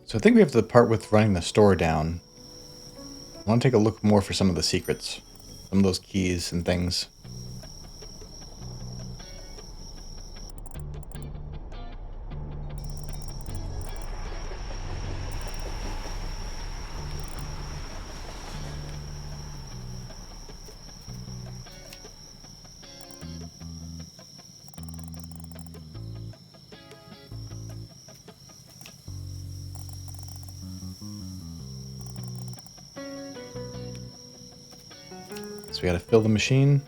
So I think we have the part with running the store down. I want to take a look more for some of the secrets. Some of those keys and things. So we gotta fill the machine.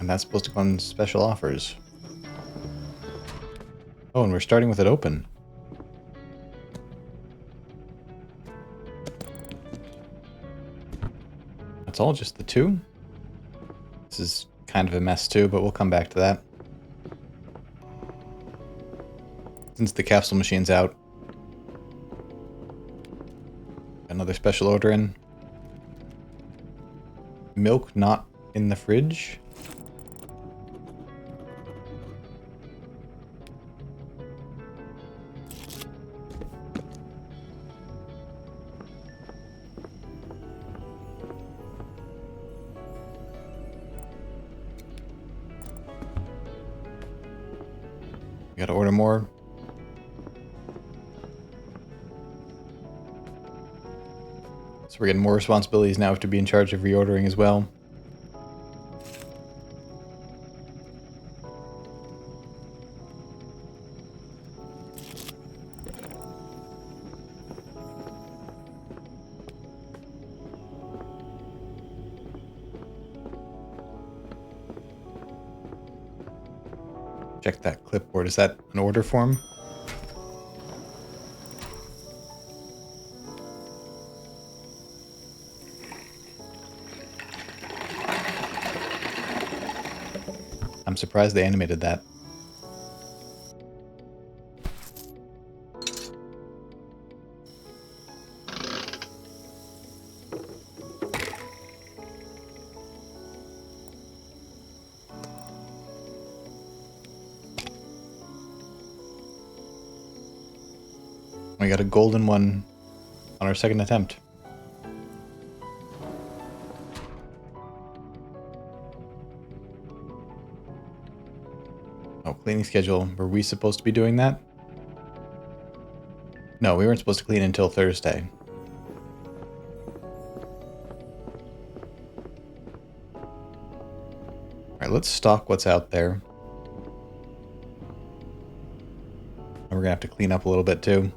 And that's supposed to go on special offers. Oh, and we're starting with it open. That's all just the two? This is kind of a mess too, but we'll come back to that. Since the capsule machine's out. Another special order in. Milk not in the fridge. We gotta order more. So we're getting more responsibilities now to be in charge of reordering as well. Check that clipboard. Is that an order form? I'm surprised they animated that. We got a golden one on our second attempt. Oh, cleaning schedule. Were we supposed to be doing that? No, we weren't supposed to clean until Thursday. Alright, let's stock what's out there. And we're gonna have to clean up a little bit too.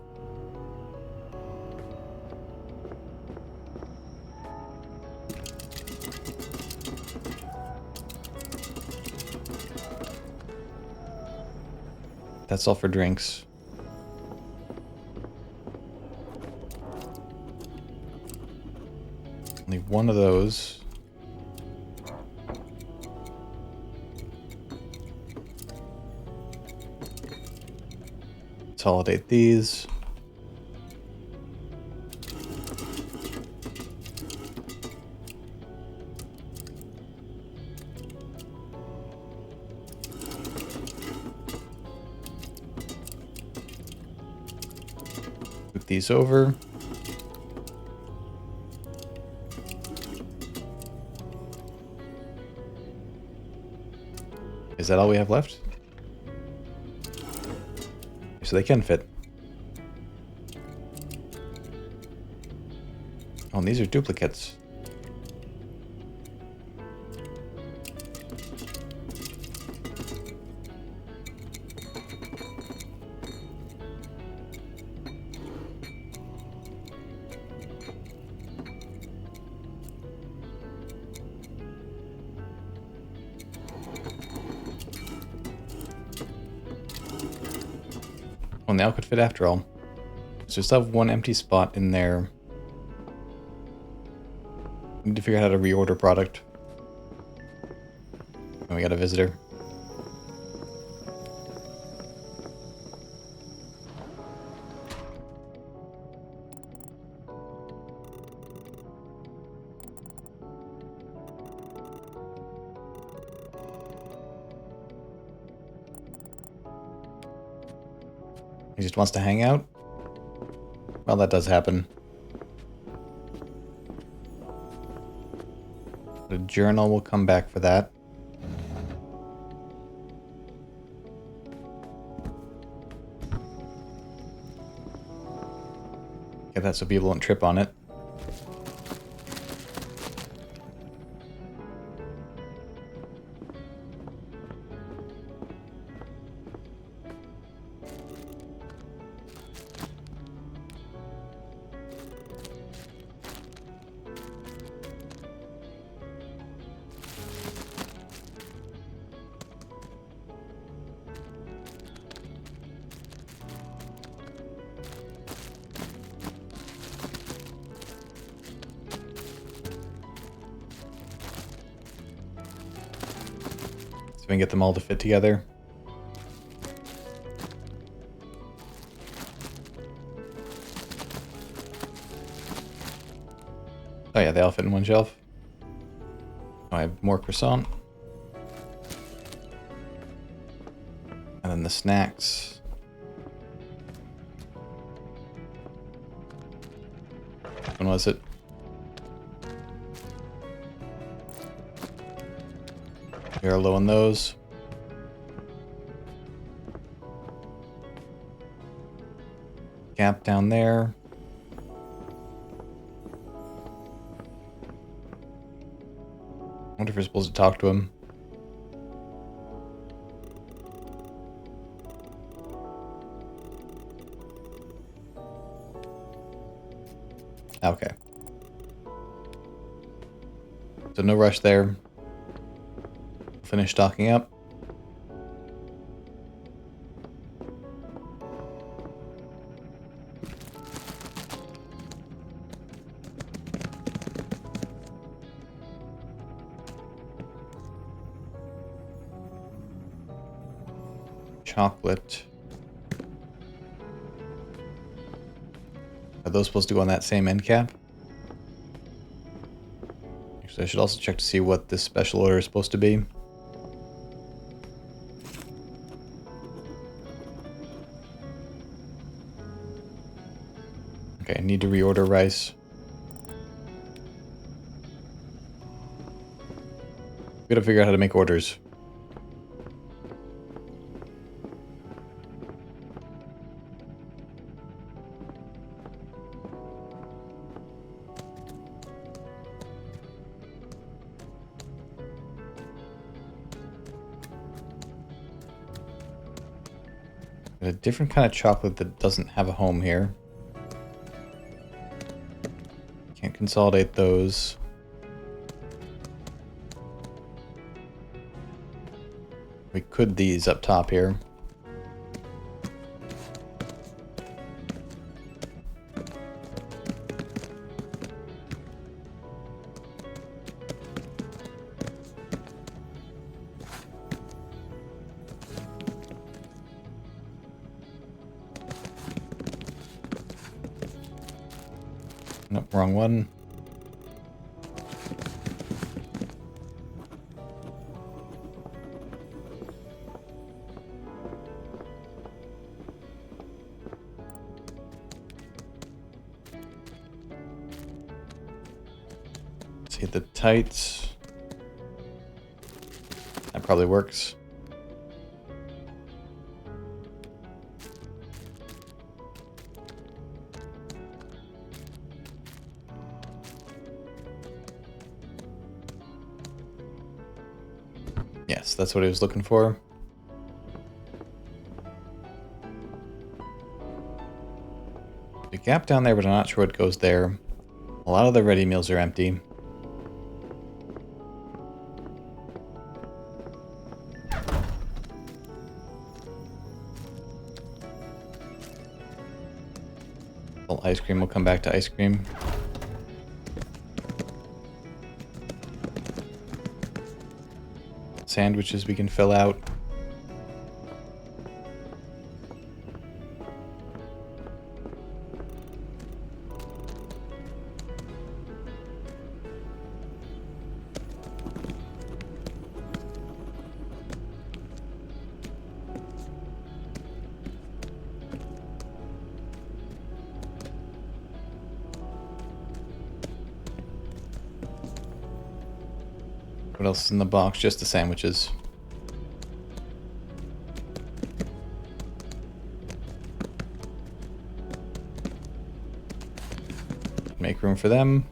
That's all for drinks. Only one of those. Consolidate these. Move these over. Is that all we have left? So they can fit. Oh, and these are duplicates. Well, now could fit after all. So we still have one empty spot in there. Need to figure out how to reorder product. And we got a visitor. He just wants to hang out? Well, that does happen. The journal will come back for that. Get that so people don't trip on it. So we can get them all to fit together. Oh yeah, they all fit in one shelf. Oh, I have more croissant. And then the snacks. Which one was it? We are low on those. Gap down there. I wonder if we're supposed to talk to him. Okay. So no rush there. Finish stocking up. Chocolate. Are those supposed to go on that same end cap? Actually, I should also check to see what this special order is supposed to be. Okay, I need to reorder rice. We gotta figure out how to make orders. A different kind of chocolate that doesn't have a home here. Can't consolidate those. We could these up top here. Nope, wrong one. Let's hit the tights. That probably works. Yes, that's what I was looking for. The gap down there, but I'm not sure what goes there. A lot of the ready meals are empty. Well, ice cream will come back to ice cream. Sandwiches we can fill out. What else is in the box? Just the sandwiches. Make room for them.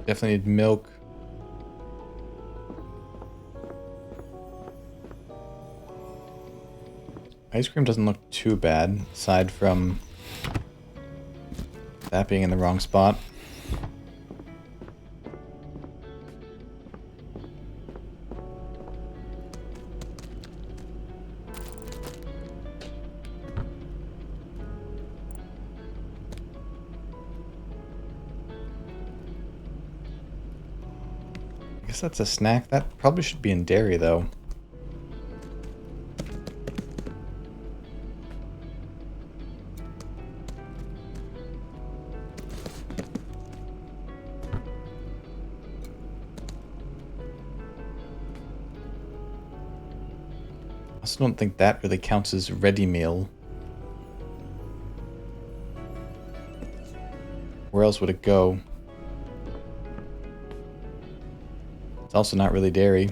Definitely need milk. Ice cream doesn't look too bad, aside from that being in the wrong spot. I guess that's a snack. That probably should be in dairy, though. I also don't think that really counts as ready meal. Where else would it go? It's also not really dairy.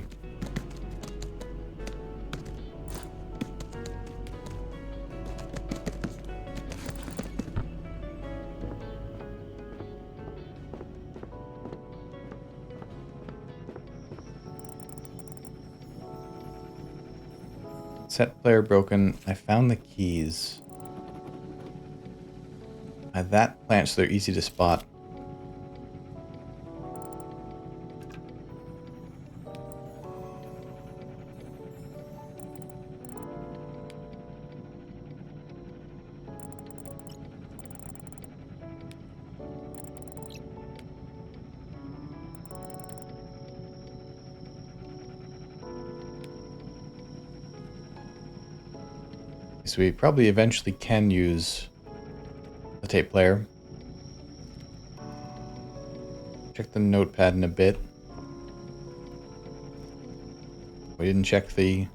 Set player broken. I found the keys. That plant, so they're easy to spot. So we probably eventually can use the tape player. Check the notepad in a bit. We didn't check the...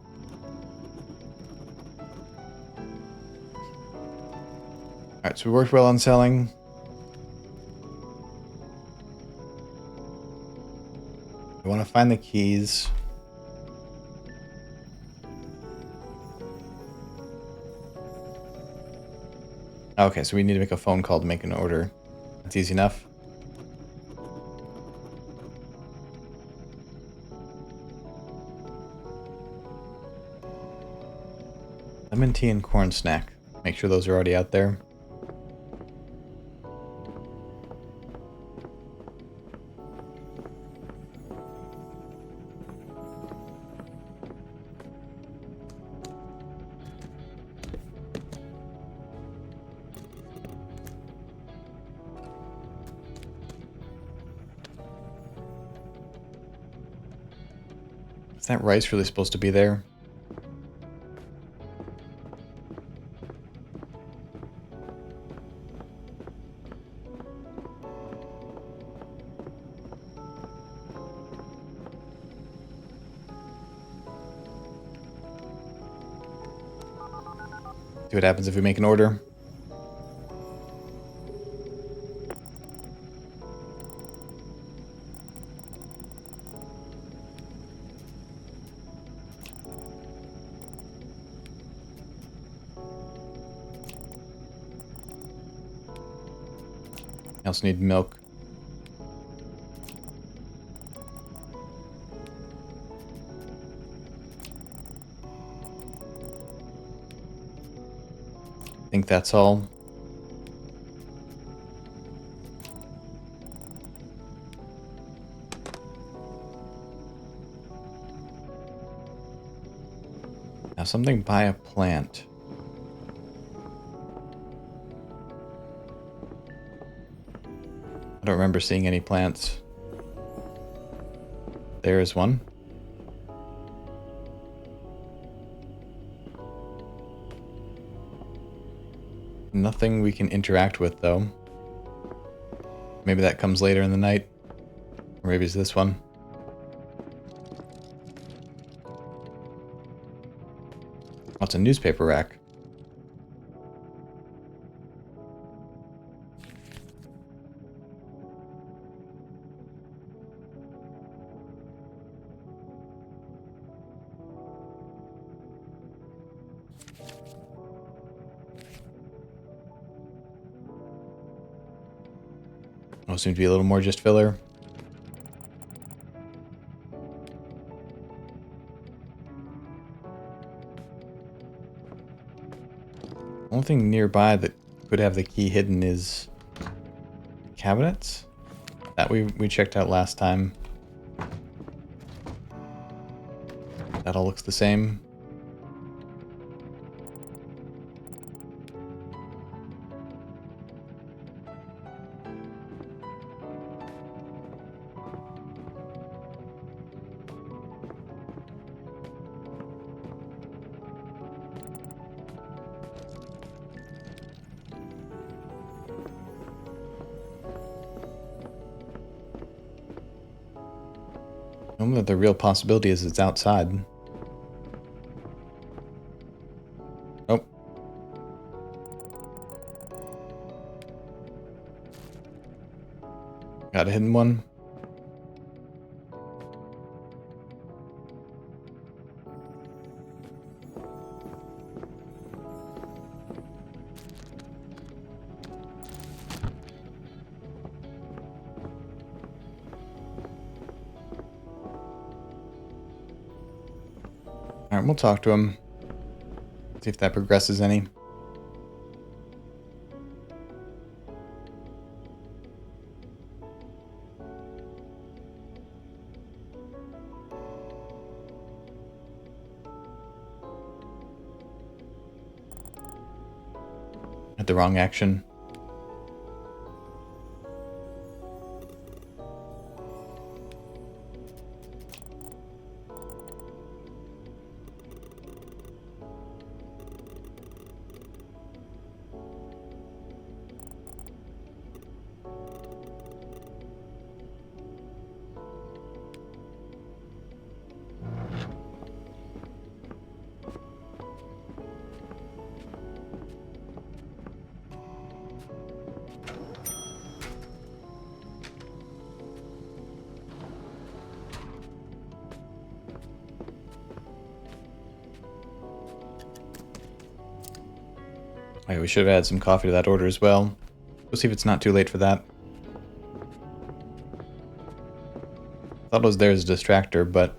Alright, so we worked well on selling. We want to find the keys. Okay, so we need to make a phone call to make an order. That's easy enough. Lemon tea and corn snack. Make sure those are already out there. Is that rice really supposed to be there? See what happens if we make an order. I also need milk. I think that's all. Now something by a plant. I don't remember seeing any plants. There is one. Nothing we can interact with, though. Maybe that comes later in the night. Or maybe it's this one. Oh, it's a newspaper rack. Those seem to be a little more just filler. Only thing nearby that could have the key hidden is cabinets that we checked out last time. That all looks the same. Only that the real possibility is it's outside. Oh. Got a hidden one. Alright, we'll talk to him. See if that progresses any. At the wrong action. Okay, we should have added some coffee to that order as well. We'll see if it's not too late for that. Thought it was there as a distractor, but...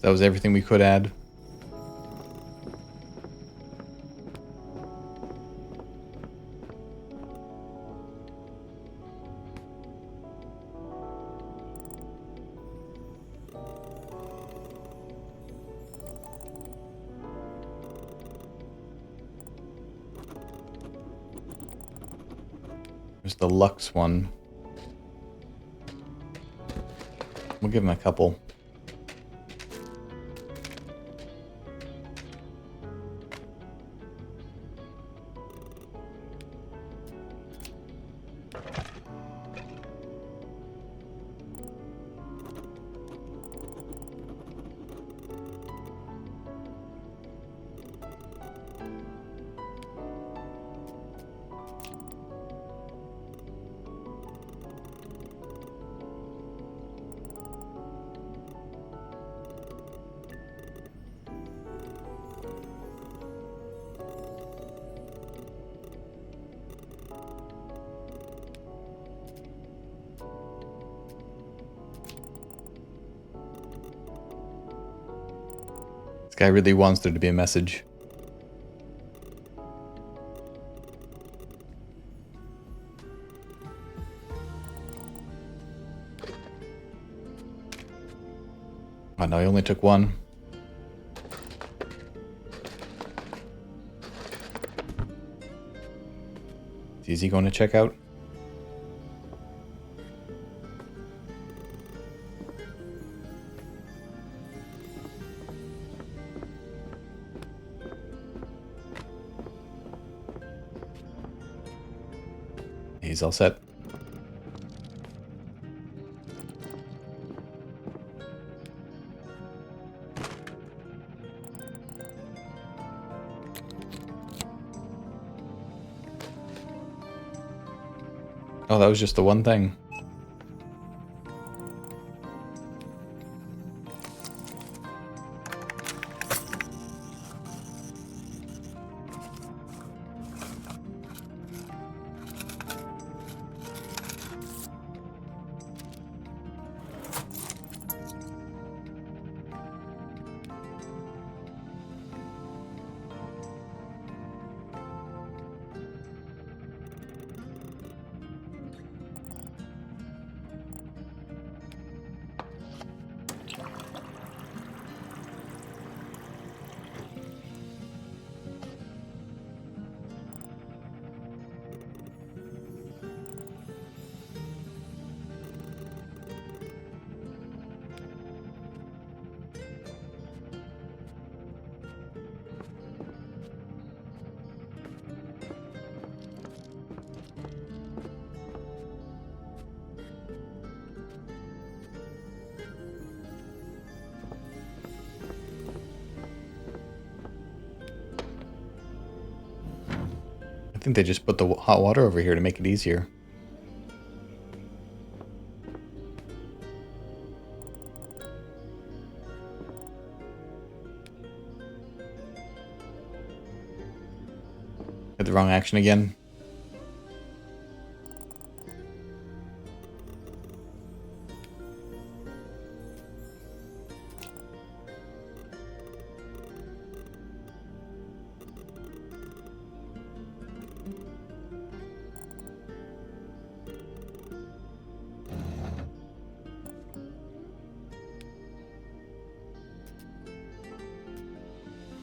that was everything we could add. There's the Lux one. We'll give him a couple. This guy really wants there to be a message. Oh no, he only took one. Is he going to check out? He's all set. Oh, that was just the one thing. I think they just put the hot water over here to make it easier. Hit the wrong action again.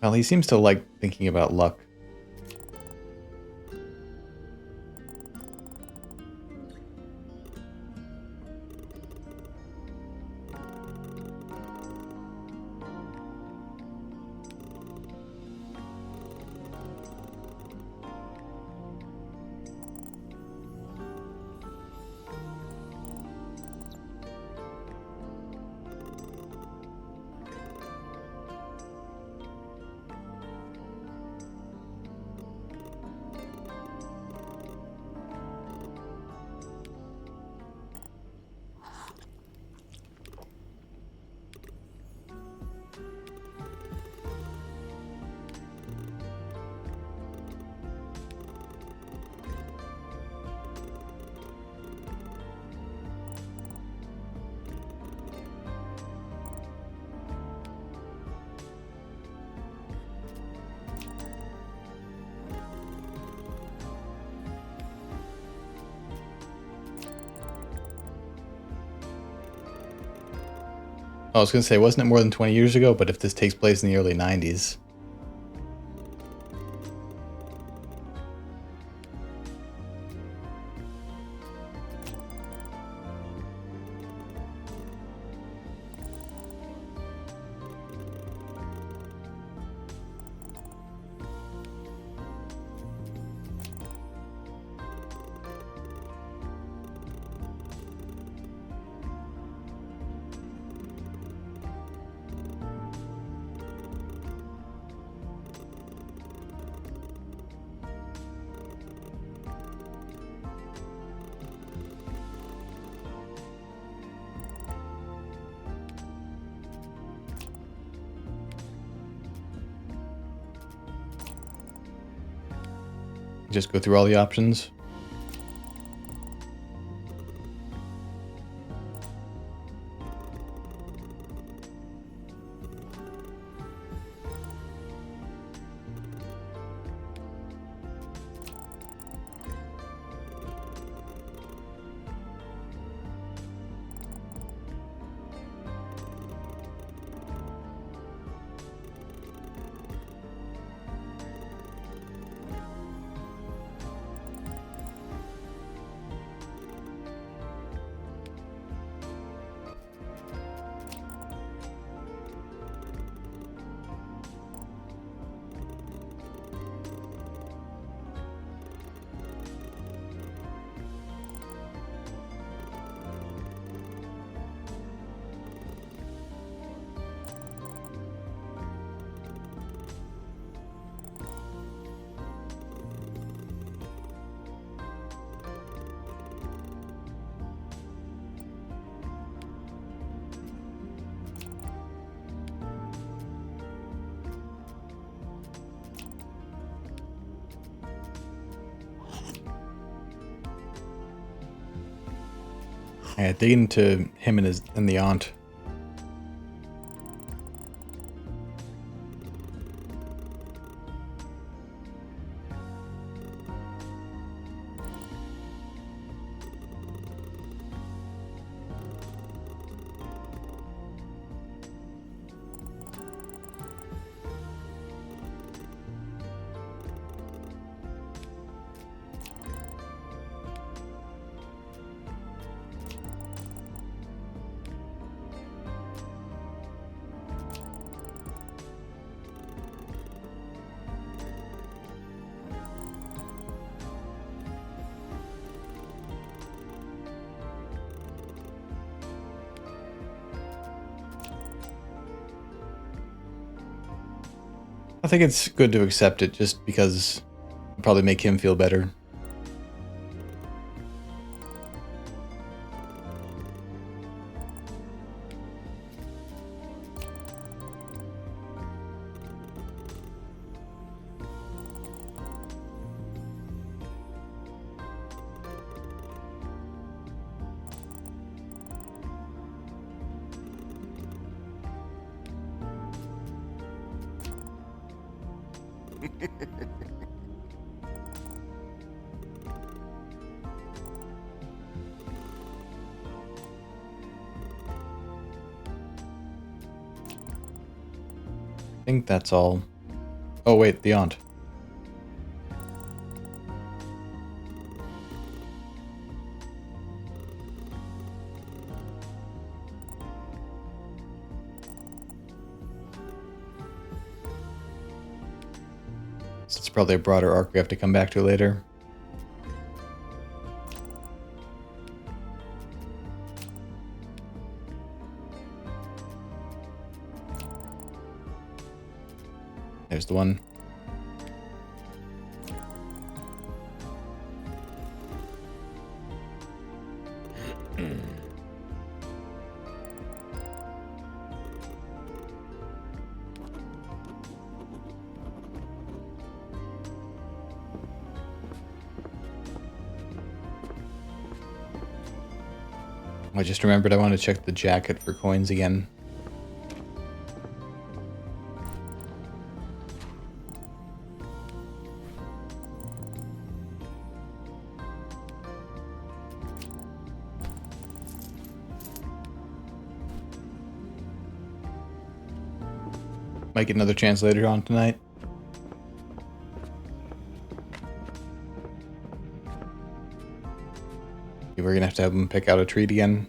Well, he seems to like thinking about luck. I was going to say, wasn't it more than 20 years ago? But if this takes place in the early 90s. Just go through all the options. Yeah, dig into him and the aunt. I think it's good to accept it just because it'll probably make him feel better. I think that's all. Oh wait, the aunt. So it's probably a broader arc we have to come back to later. There's the one. I just remembered I want to check the jacket for coins again. Might get another chance later on tonight. We're gonna have to him pick out a treat again.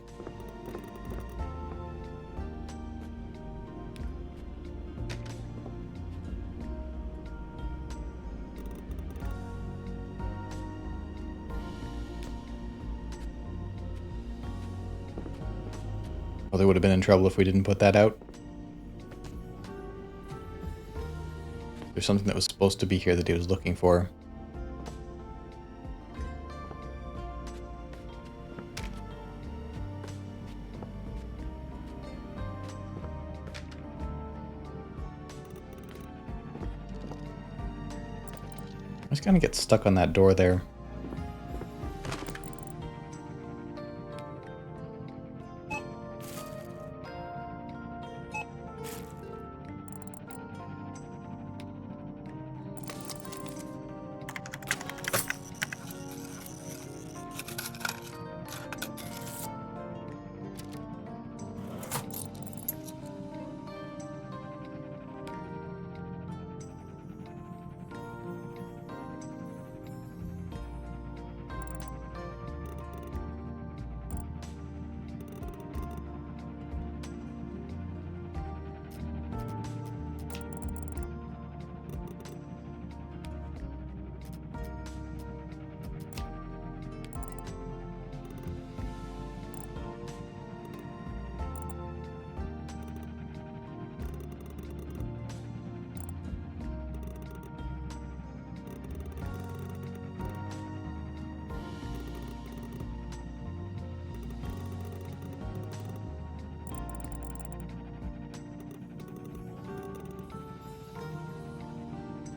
Well, they would have been in trouble if we didn't put that out. There's something that was supposed to be here that he was looking for. I just kind of get stuck on that door there.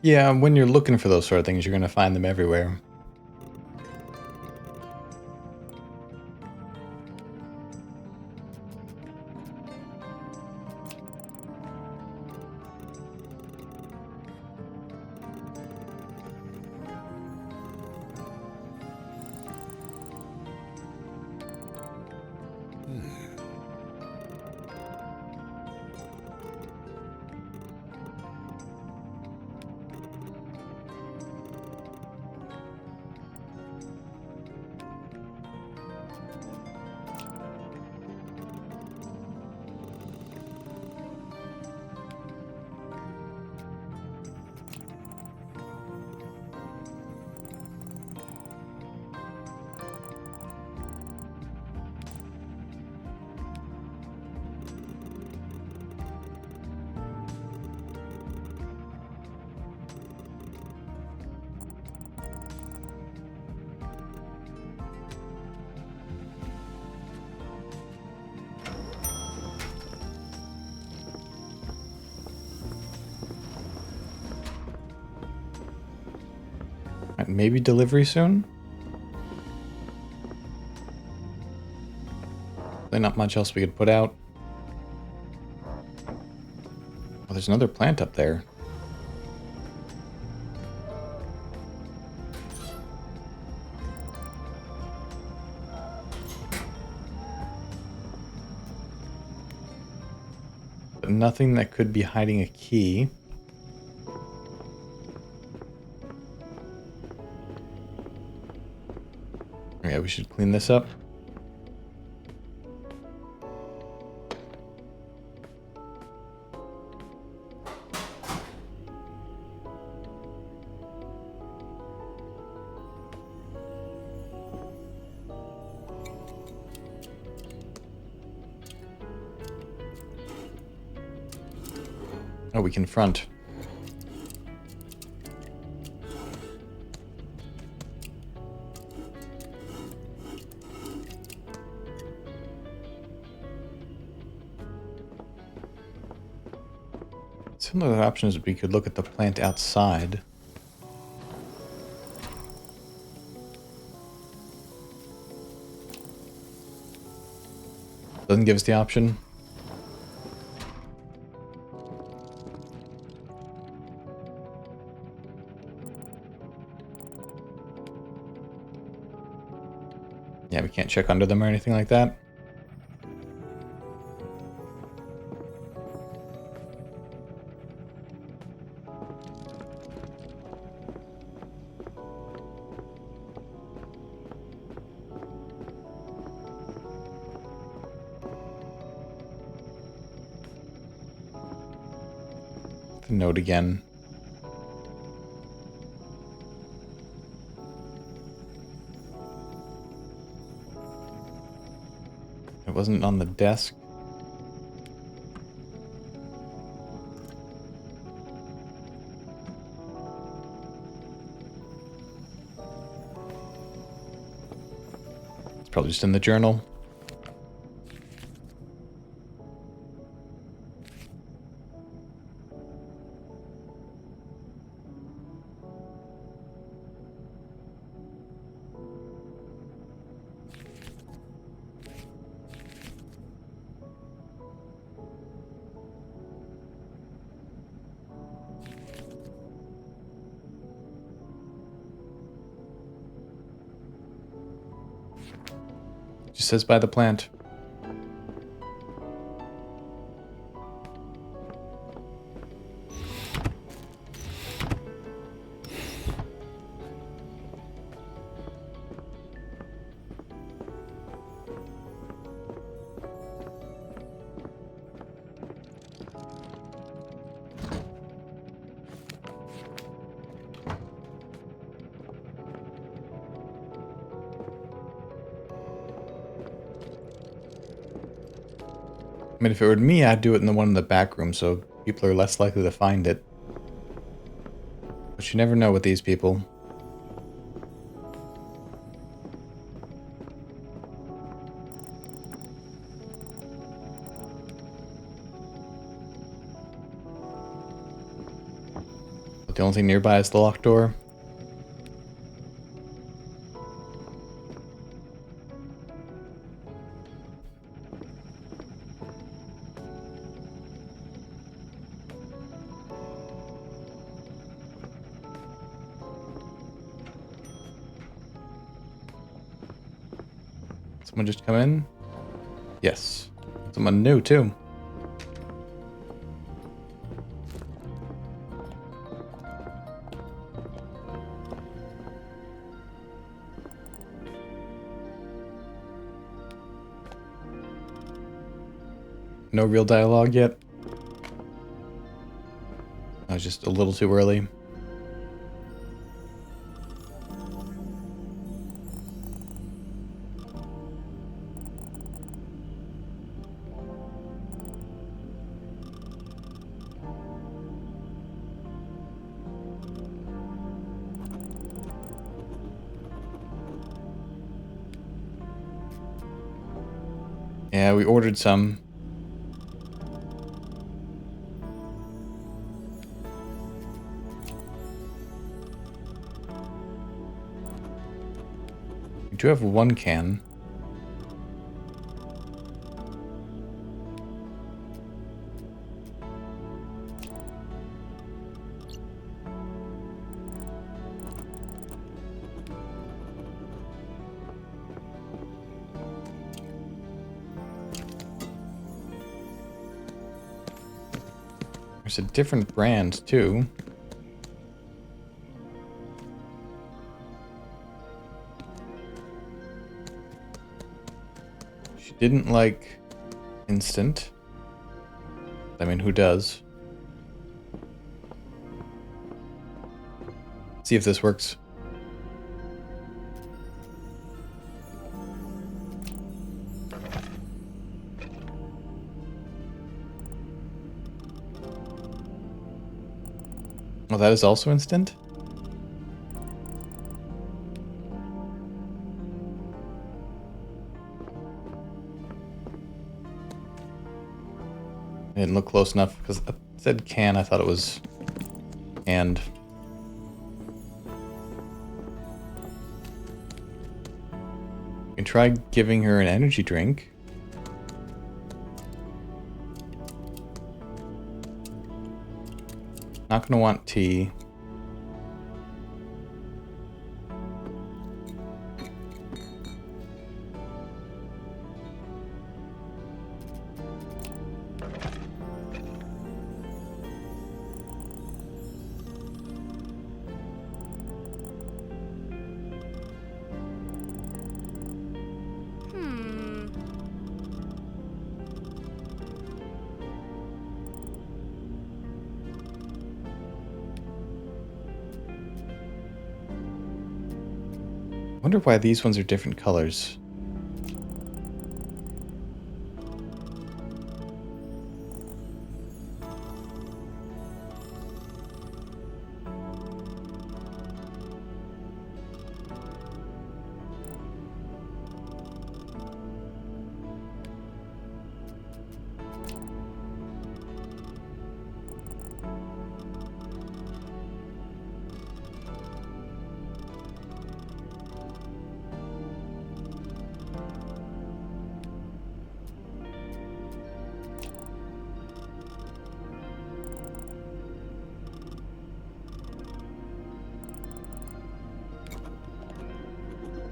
Yeah, when you're looking for those sort of things, you're going to find them everywhere. Alright, maybe delivery soon? There's not much else we could put out. Oh, there's another plant up there. But nothing that could be hiding a key. Yeah, we should clean this up. Oh, we can front. Some other options, we could look at the plant outside. Doesn't give us the option. Yeah, we can't check under them or anything like that. The note again. It wasn't on the desk. It's probably just in the journal. Just says by the plant. I mean, if it were me, I'd do it in the one in the back room, so people are less likely to find it. But you never know with these people. But the only thing nearby is the locked door. Someone just come in? Yes. Someone new, too. No real dialogue yet? I was just a little too early. Yeah, we ordered some. We do have one can. There's a different brand, too. She didn't like instant. I mean, who does? See if this works. Oh, that is also instant? I didn't look close enough because it said can. I thought it was and. You can try giving her an energy drink. Not gonna want tea. I wonder why these ones are different colors.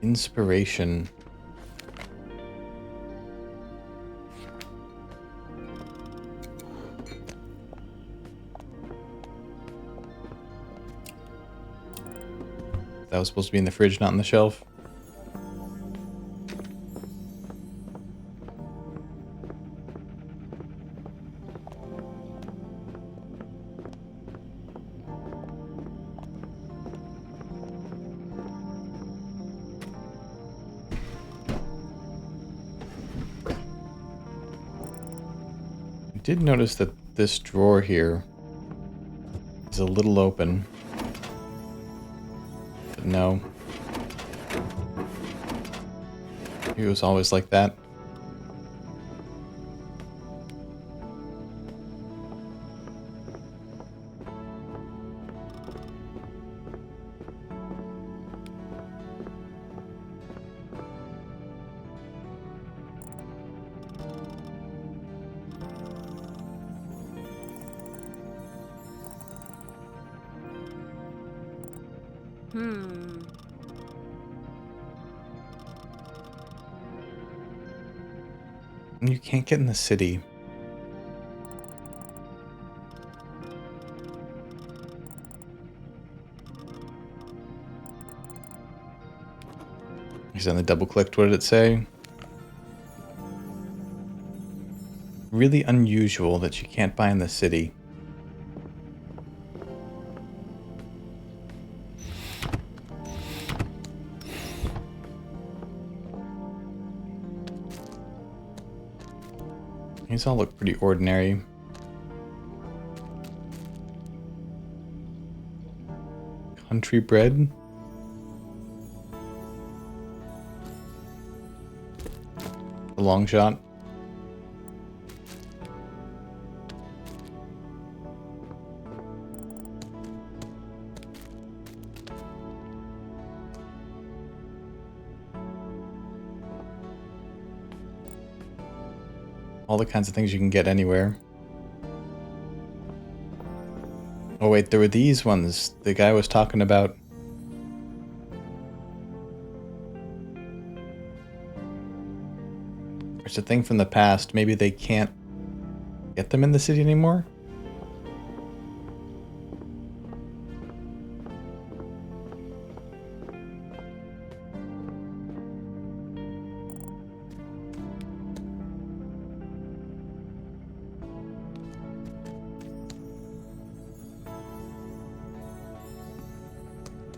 Inspiration. That was supposed to be in the fridge, not on the shelf. I did notice that this drawer here is a little open. But no. It was always like that. And you can't get in the city. Accidentally double clicked. What did it say? Really unusual that you can't buy in the city. These all look pretty ordinary. Country bread. A long shot. All the kinds of things you can get anywhere. Oh wait, there were these ones the guy was talking about. There's a thing from the past. Maybe they can't get them in the city anymore?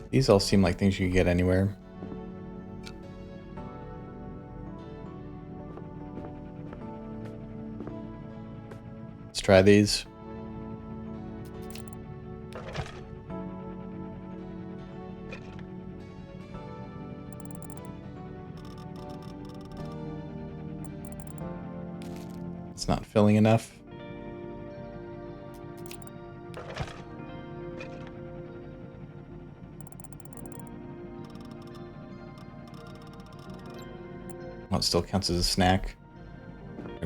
These all seem like things you could get anywhere. Let's try these. It's not filling enough. Well, it still counts as a snack.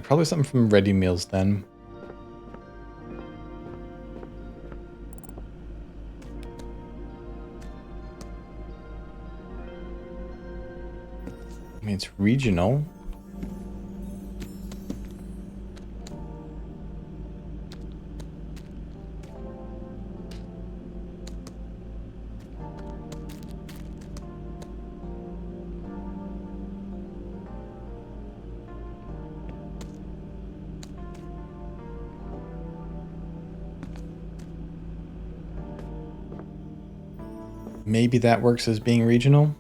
Probably something from ready meals then. I mean, it's regional. Maybe that works as being regional.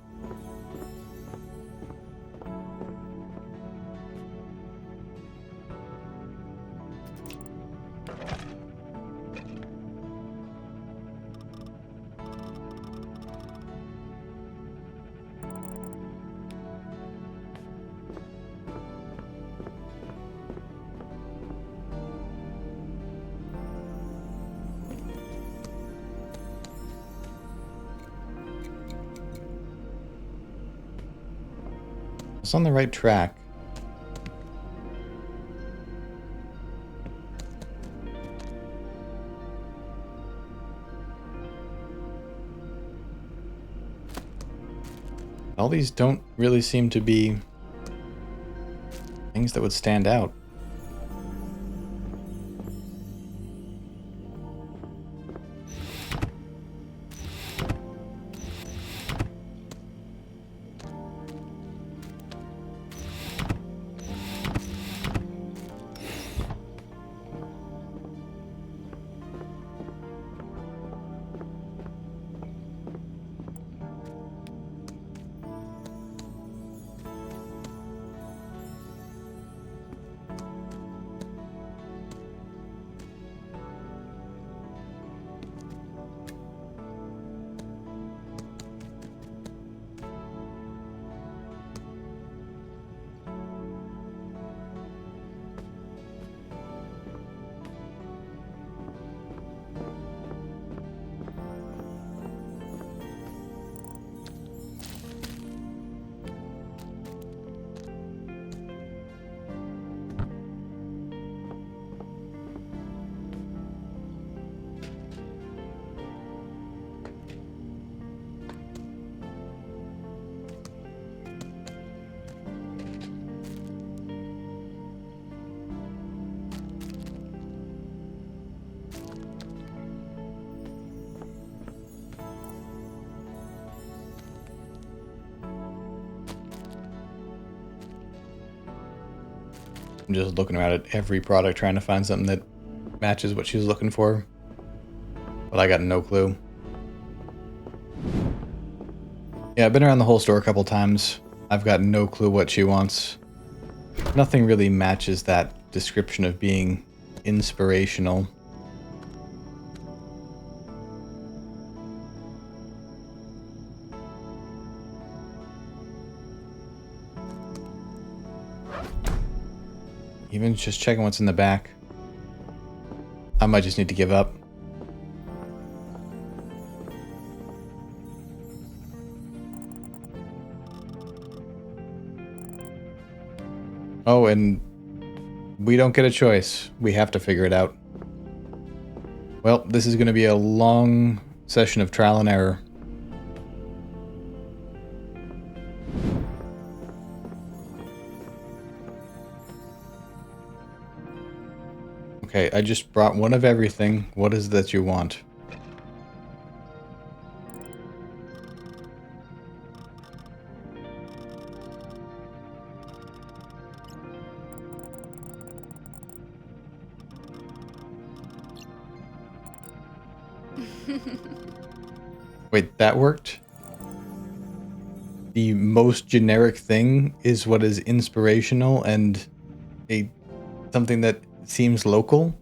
It's on the right track. All these don't really seem to be things that would stand out. I'm just looking around at every product trying to find something that matches what she was looking for. But I got no clue. Yeah, I've been around the whole store a couple times. I've got no clue what she wants. Nothing really matches that description of being inspirational. Even just checking what's in the back. I might just need to give up. Oh, and We don't get a choice. We have to figure it out. Well, this is going to be a long session of trial and error. Okay, I just brought one of everything. What is it that you want? Wait, that worked? The most generic thing is what is inspirational and something that seems local?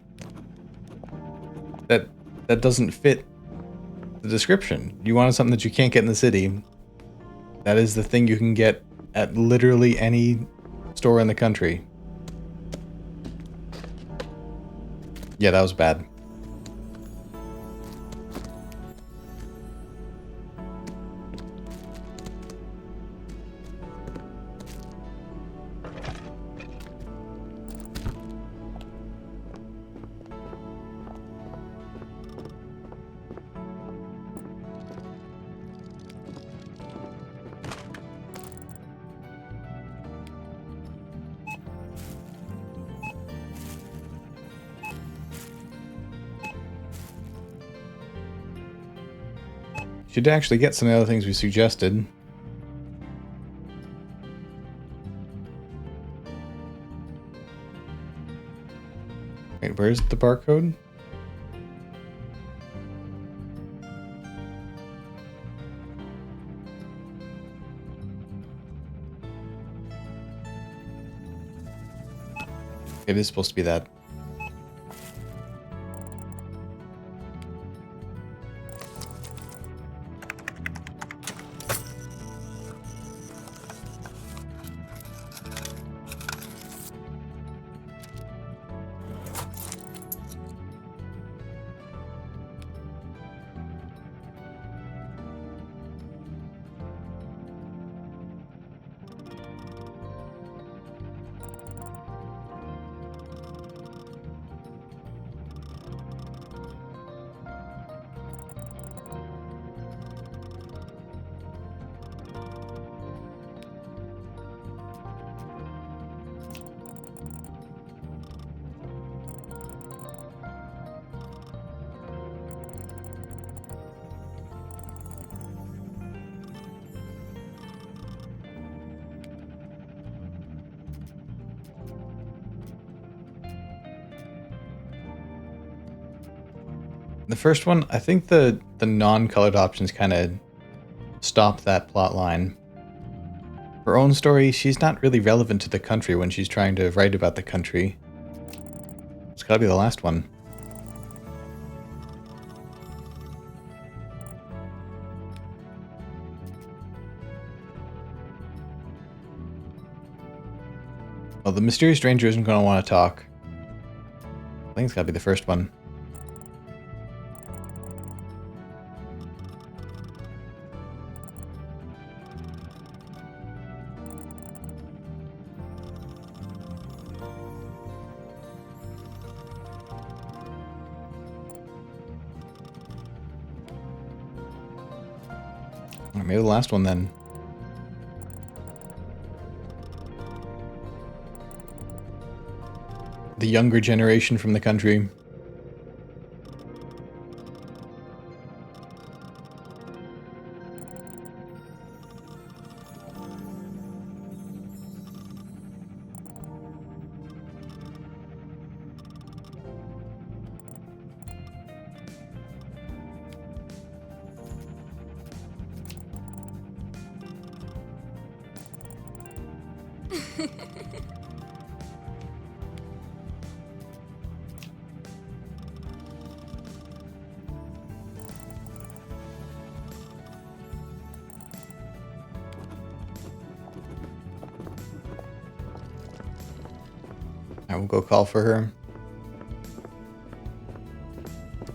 That doesn't fit the description. You wanted something that you can't get in the city. That is the thing you can get at literally any store in the country. Yeah, that was bad. Should actually get some of the other things we suggested. Wait, where's the barcode? It is supposed to be that. The first one, I think the non-colored options kind of stop that plot line. Her own story, she's not really relevant to the country when she's trying to write about the country. It's gotta be the last one. Well, the mysterious stranger isn't gonna want to talk. I think it's gotta be the first one. Or maybe the last one then. The younger generation from the country. I will go call for her.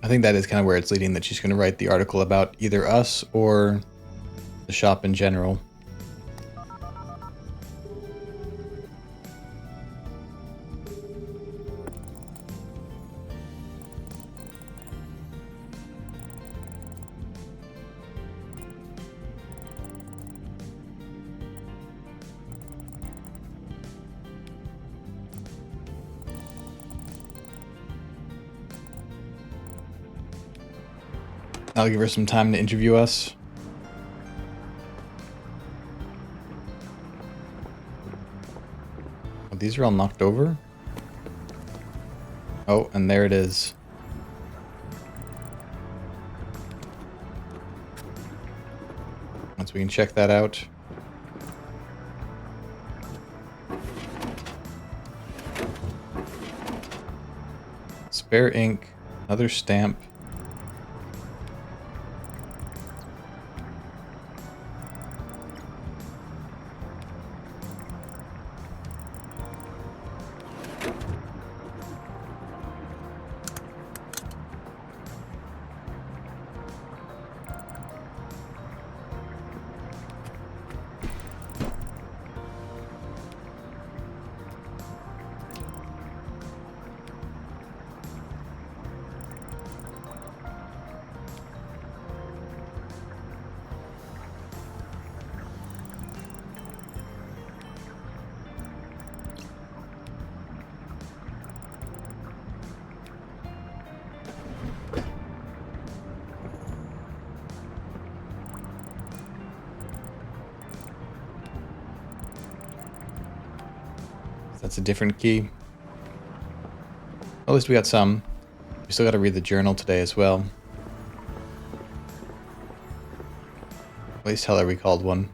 I think that is kind of where it's leading, that she's going to write the article about either us or the shop in general. I'll give her some time to interview us. Oh, these are all knocked over? Oh, and there it is. Once we can check that out. Spare ink, another stamp. That's a different key. At least we got some. We still got to read the journal today as well. At least tell her we called one.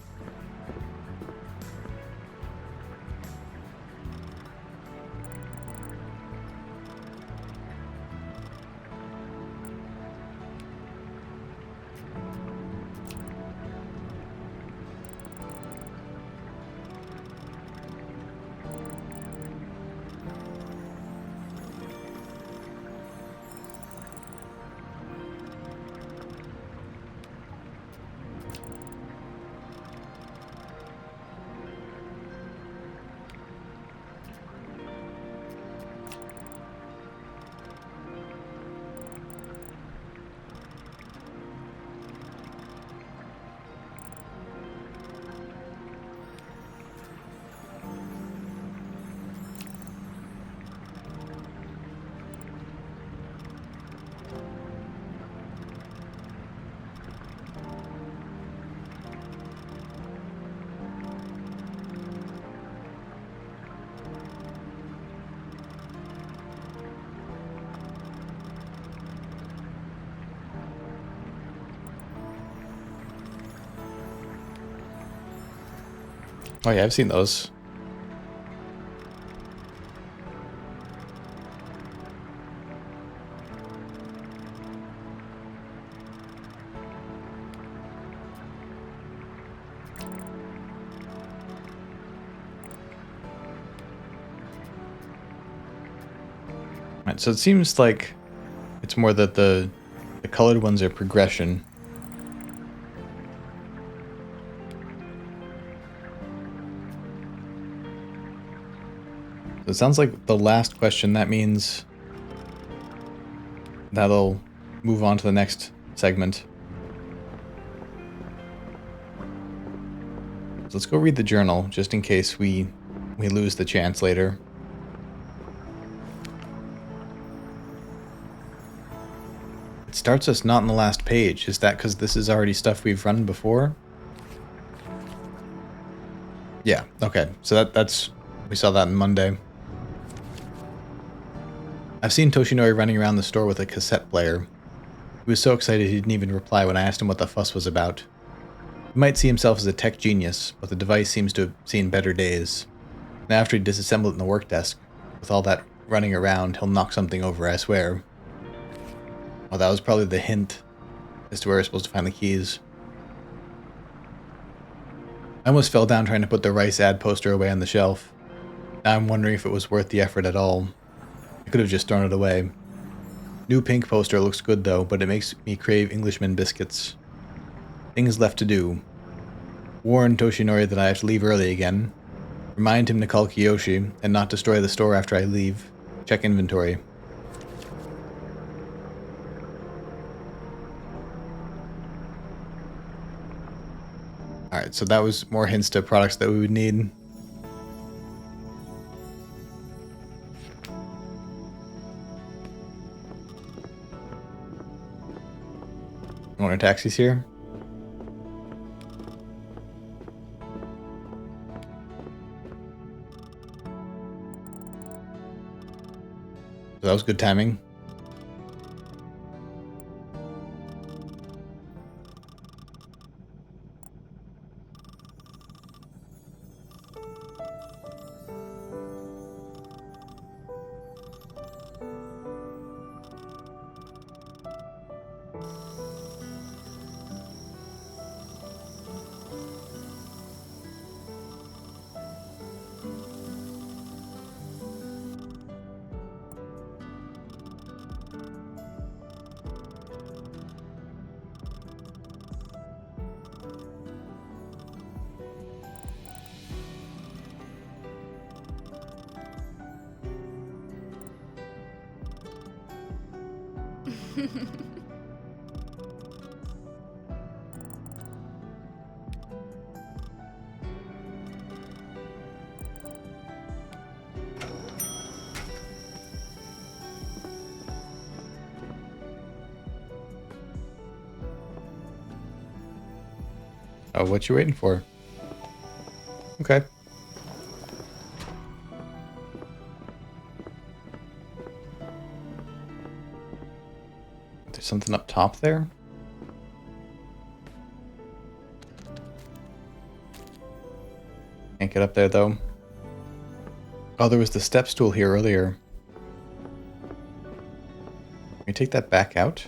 Oh yeah, I've seen those. Right, so it seems like it's more that the colored ones are progression. So it sounds like the last question, that means that'll move on to the next segment. So let's go read the journal, just in case we lose the chance later. It starts us not on the last page. Is that because this is already stuff we've run before? Yeah, okay. So that's... we saw that on Monday. I've seen Toshinori running around the store with a cassette player. He was so excited he didn't even reply when I asked him what the fuss was about. He might see himself as a tech genius, but the device seems to have seen better days. And after he disassembled it in the work desk, with all that running around, he'll knock something over, I swear. Well, that was probably the hint as to where we're supposed to find the keys. I almost fell down trying to put the Rice ad poster away on the shelf. Now I'm wondering if it was worth the effort at all. I could have just thrown it away. New pink poster looks good though, but it makes me crave Englishman biscuits. Things left to do. Warn Toshinori that I have to leave early again. Remind him to call Kiyoshi and not destroy the store after I leave. Check inventory. Alright, so that was more hints to products that we would need. Owner taxi's here. So that was good timing. Oh, what you waiting for? Okay. There's something up top there. Can't get up there though. Oh, there was the step stool here earlier. Can we take that back out?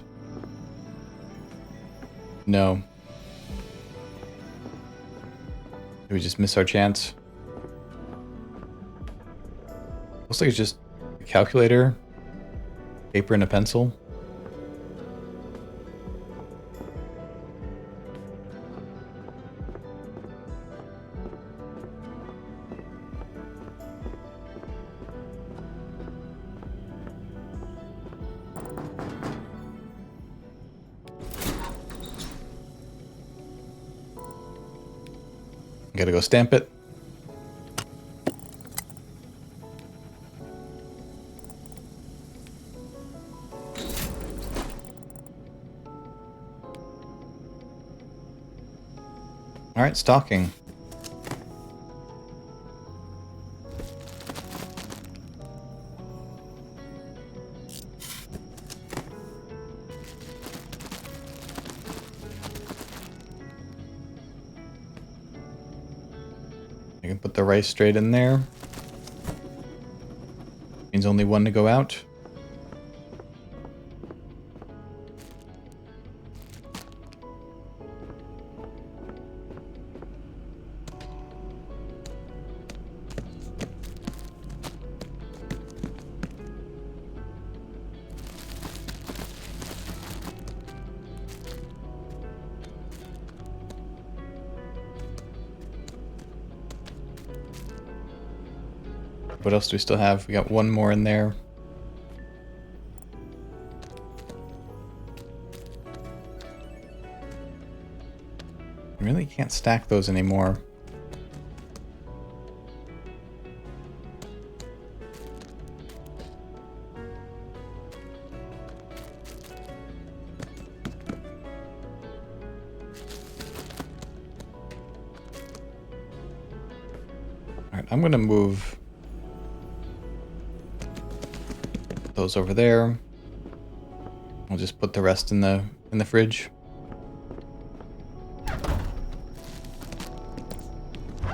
No. Did we just miss our chance? Looks like it's just a calculator, paper, and a pencil. Gotta go stamp it. All right, stocking. I can put the rice straight in there. Means only one to go out. What else do we still have? We got one more in there. I really can't stack those anymore. All right, I'm gonna move those over there. I'll just put the rest in the fridge.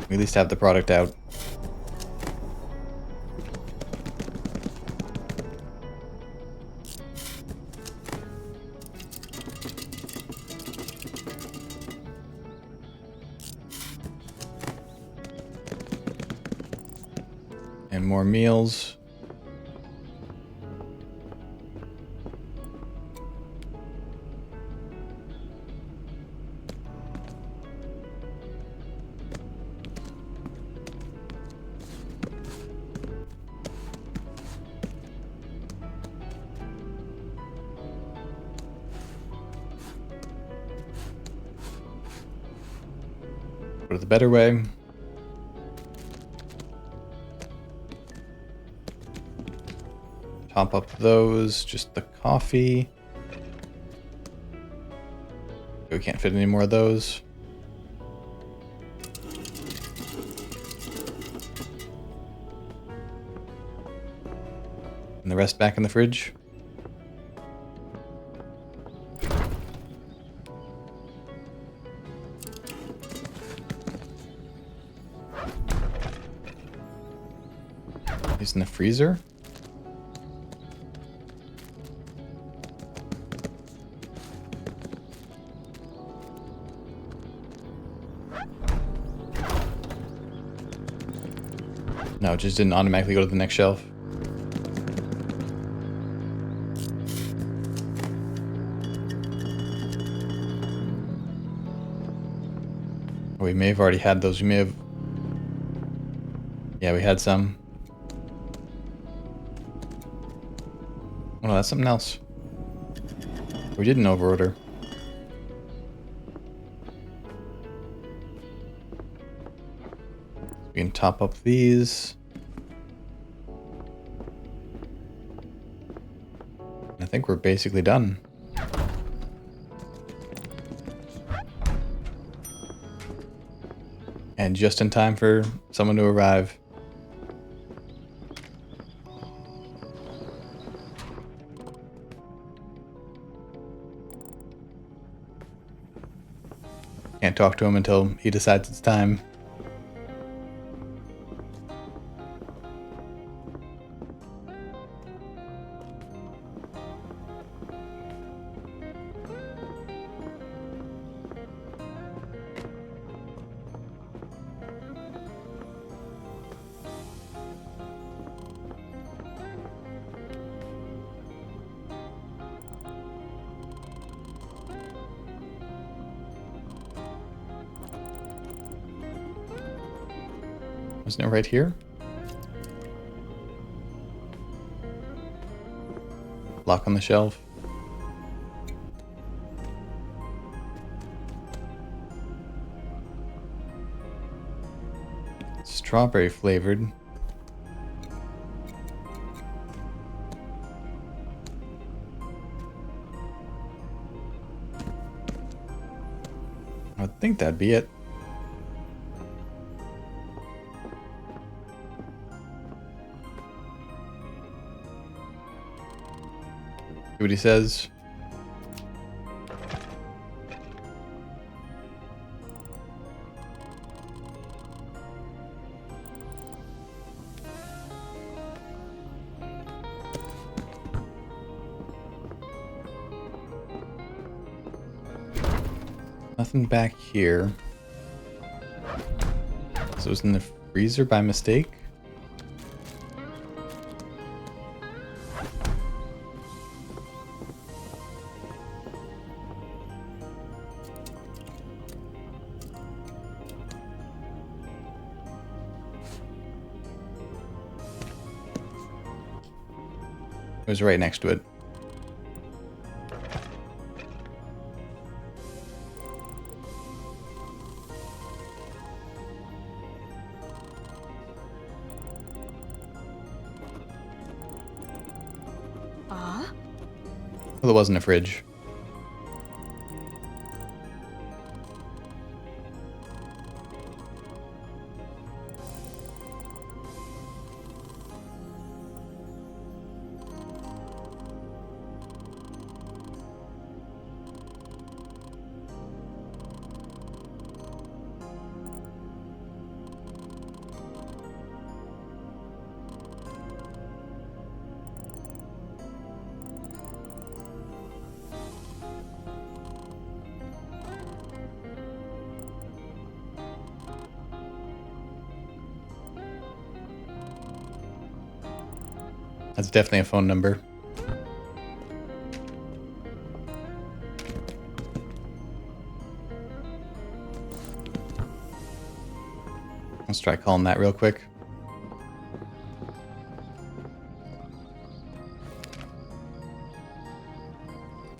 We at least have the product out. And more meals. Go to the better way. Top up those, just the coffee. we can't fit any more of those. And the rest back in the fridge. These in the freezer. No, it just didn't automatically go to the next shelf. We may have already had those. We may have... Yeah, we had some. Oh, no, that's something else. We didn't overorder. We can top up these. I think we're basically done. And just in time for someone to arrive. Can't talk to him until he decides it's time. Wasn't it right here? Lock on the shelf. Strawberry flavored. I think that'd be it. See what he says. Nothing back here. So it was in the freezer by mistake. It was right next to it. Well, it wasn't a fridge. That's definitely a phone number. Let's try calling that real quick.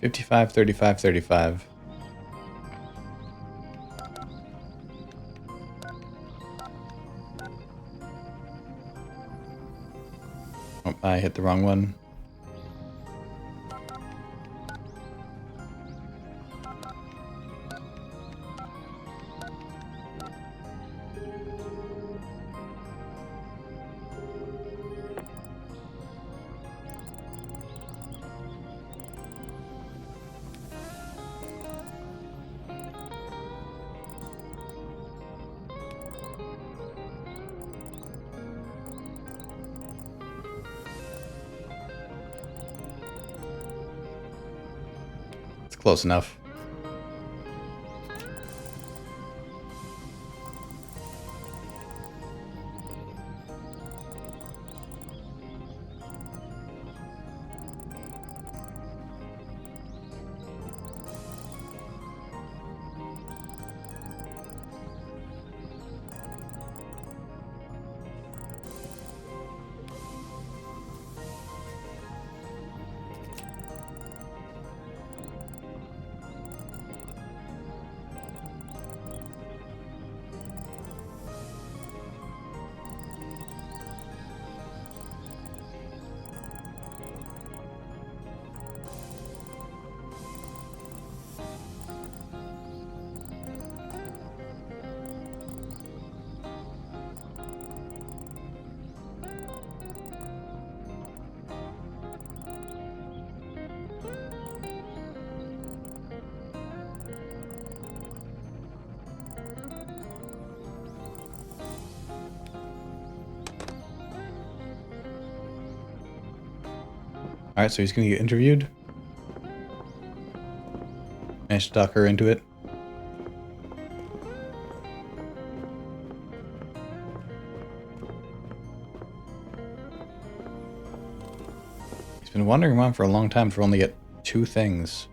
$55, $35, $35. Oh, I hit the wrong one. close enough. Alright, so he's gonna get interviewed. Managed to talk her into it. He's been wandering around for a long time for only get 2 things.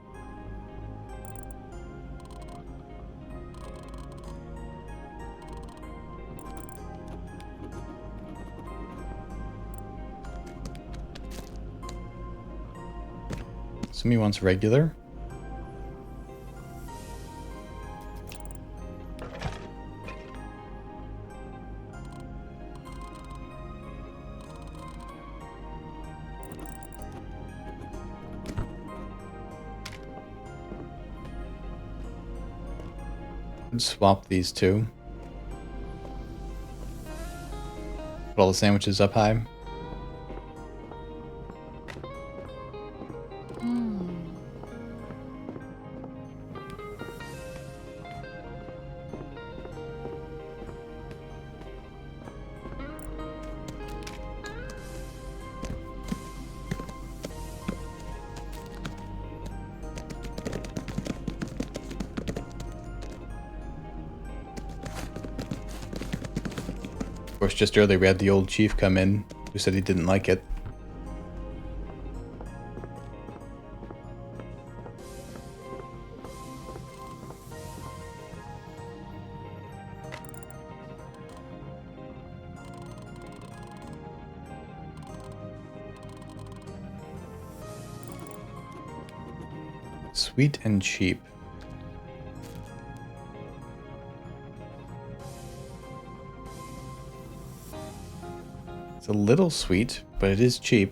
Sumi wants regular. Swap these two. Put all the sandwiches up high. Of course, just earlier we had the old chief come in who said he didn't like it. Sweet and cheap. It's a little sweet, but it is cheap.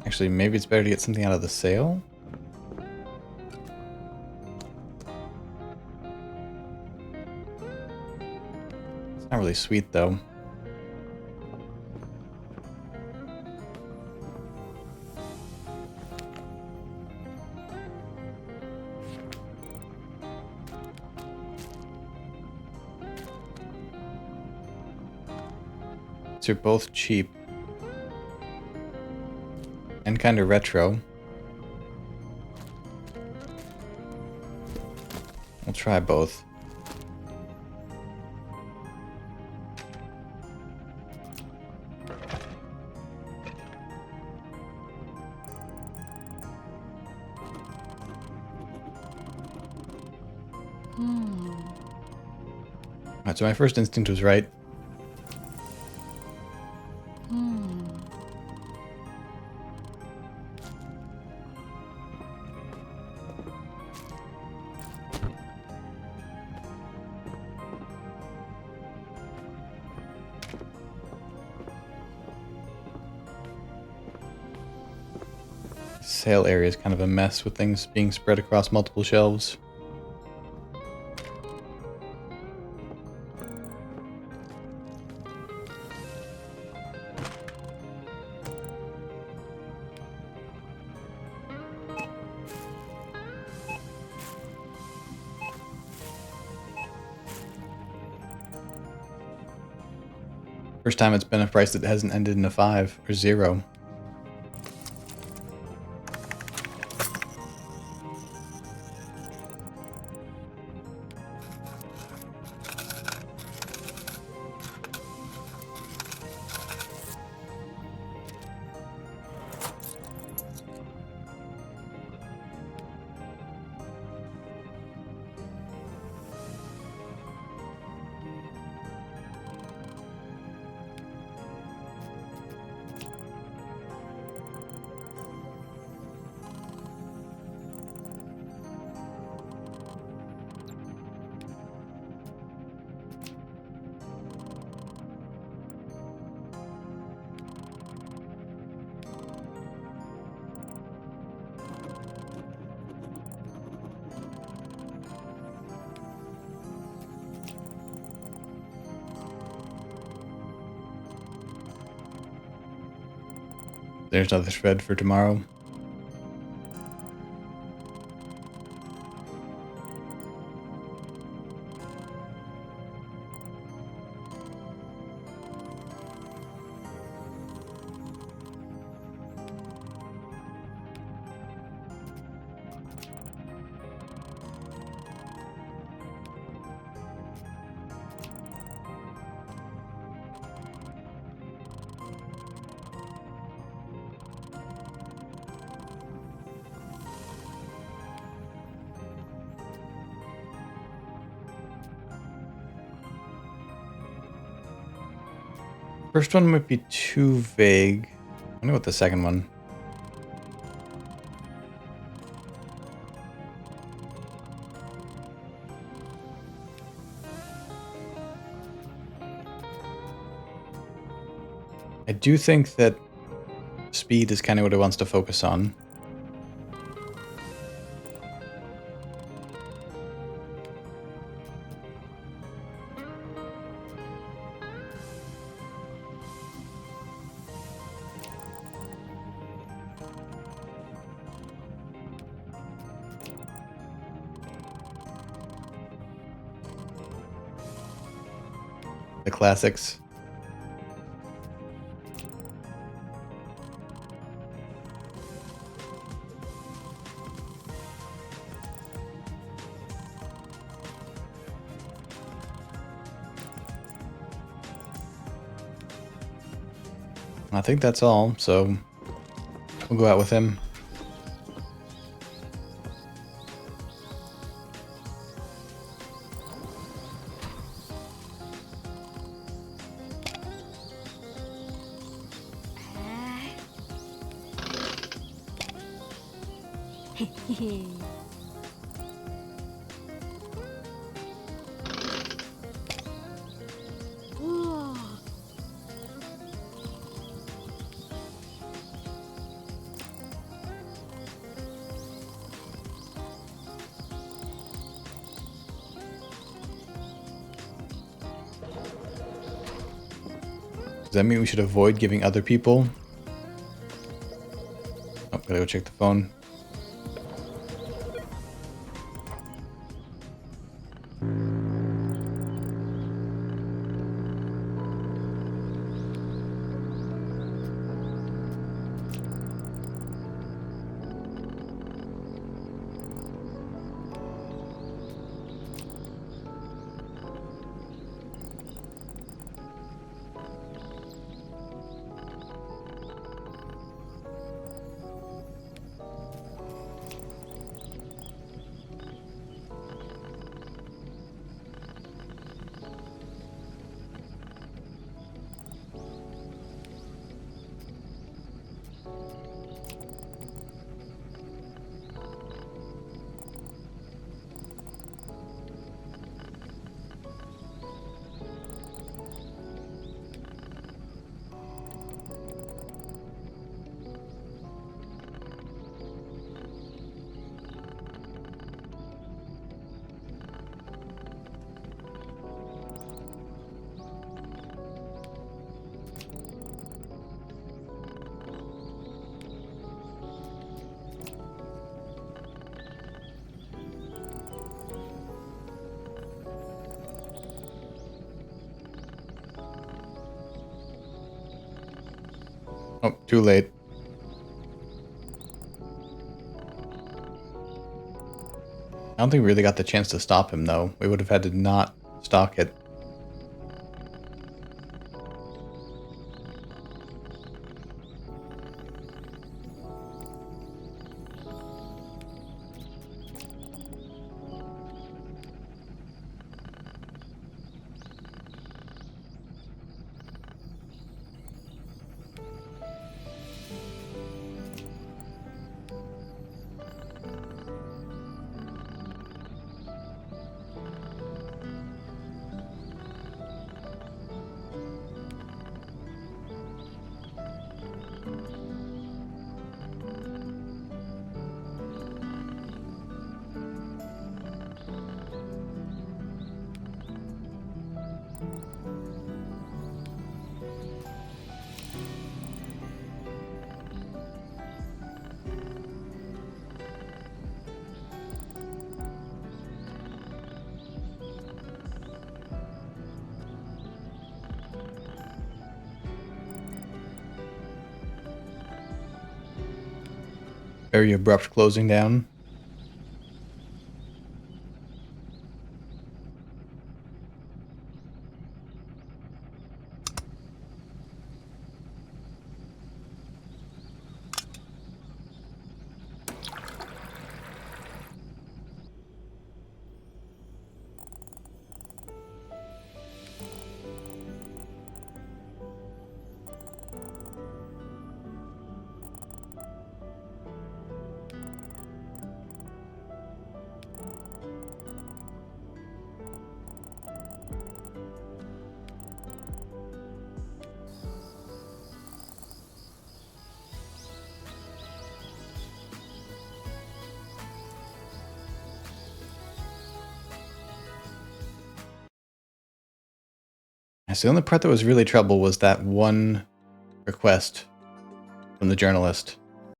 Actually, maybe it's better to get something out of the sale. It's not really sweet, though. They're both cheap and kind of retro. We'll try both. Alright, so my first instinct was right. Sale area is kind of a mess with things being spread across multiple shelves. First time it's been a price that hasn't ended in a 5 or 0. There's another thread for tomorrow. First one might be too vague. I wonder what the second one. I do think that speed is kind of what it wants to focus on. The classics. I think that's all, so we'll go out with him. Does that mean we should avoid giving other people? Oh, gotta go check the phone. Oh, too late. I don't think we really got the chance to stop him, though. We would have had to not stalk it. very abrupt closing down. So the only part that was really trouble was that one request from the journalist.